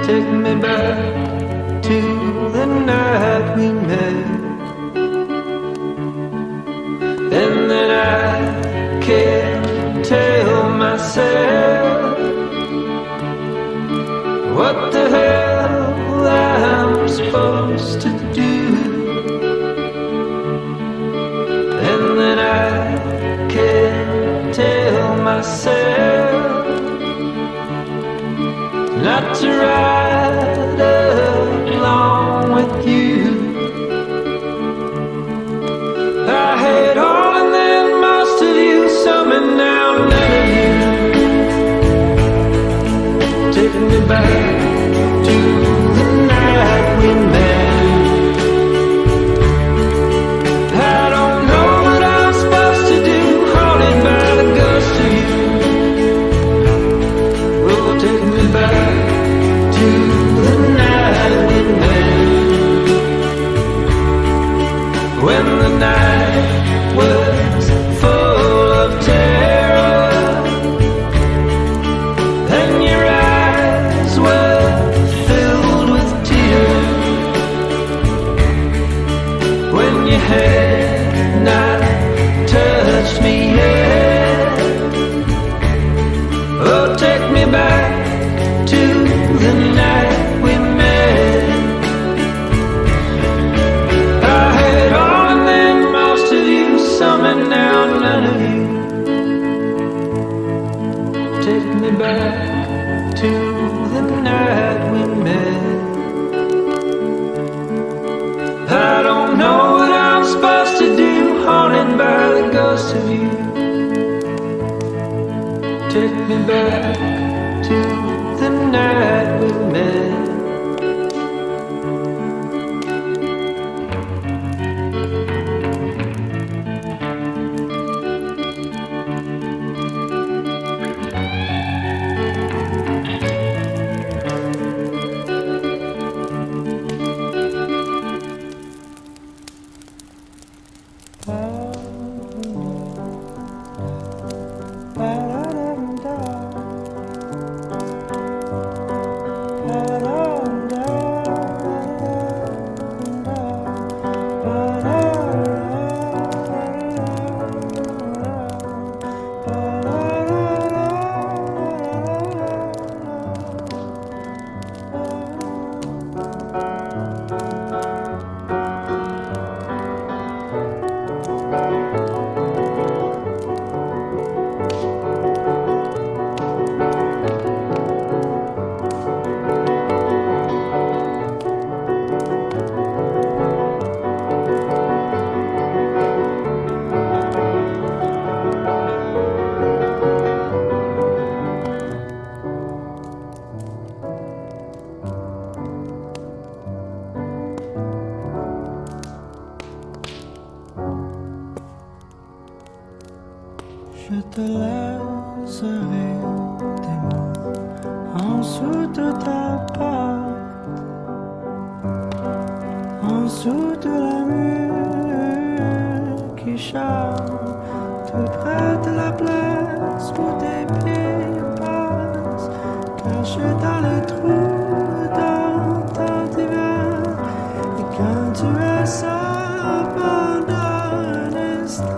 Take me back to the night we met. And then I can't tell myself what the hell I'm supposed to do. And then I can't tell myself not to ride along with you. I had all and then most of you, some and now none of you. Taking me back to the night we met. I don't know what I'm supposed to do, haunted by the ghost of you. Oh, take me back to the night we met. When the night was full of terror and your eyes were filled with tears, when you had not touched me yet. Oh, take me back to the night we met. I had all and then most of you, some and now none of you. Take me back to the night we met. I don't know what I'm supposed to do, haunted by the ghost of you. Take me back to the night we met. Je te laisserai des mots en dessous de ta porte, en dessous de la mur qui chante, tout près de la place où tes pieds passent, caché dans les trous dans ton divan. Et quand tu es seul pendant un instant,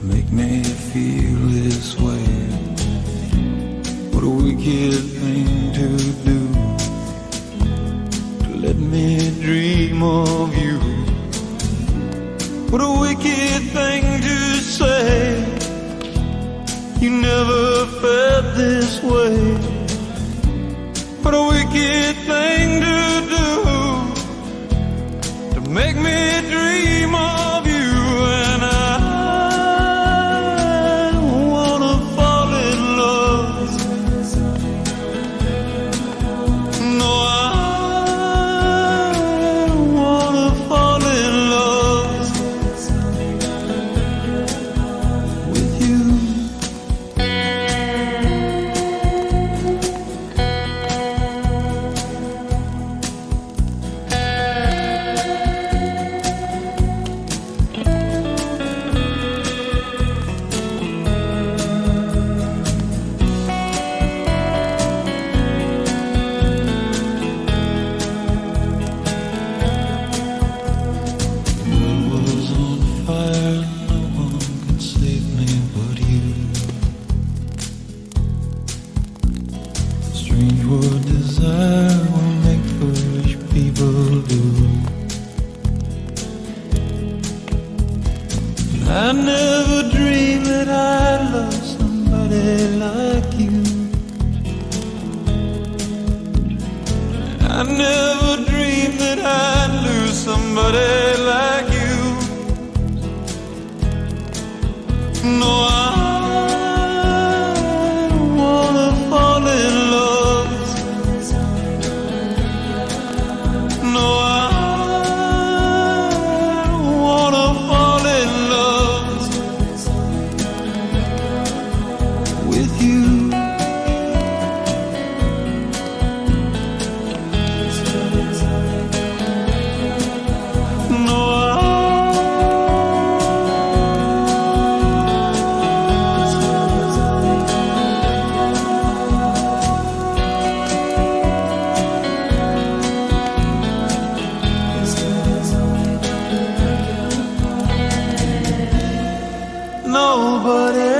make me feel this way. What a wicked thing to do, to let me dream of you. What a wicked thing to say, you never felt this way. What a wicked thing to do, to make me dream of you. And I wanna fall in love. No, I wanna fall in love with you. Strange what desire will make foolish people do. I never dreamed that I'd love somebody like you. I never dreamed that I'd lose somebody like you. No, I wanna fall in love. No, I wanna fall in love with you. No, nobody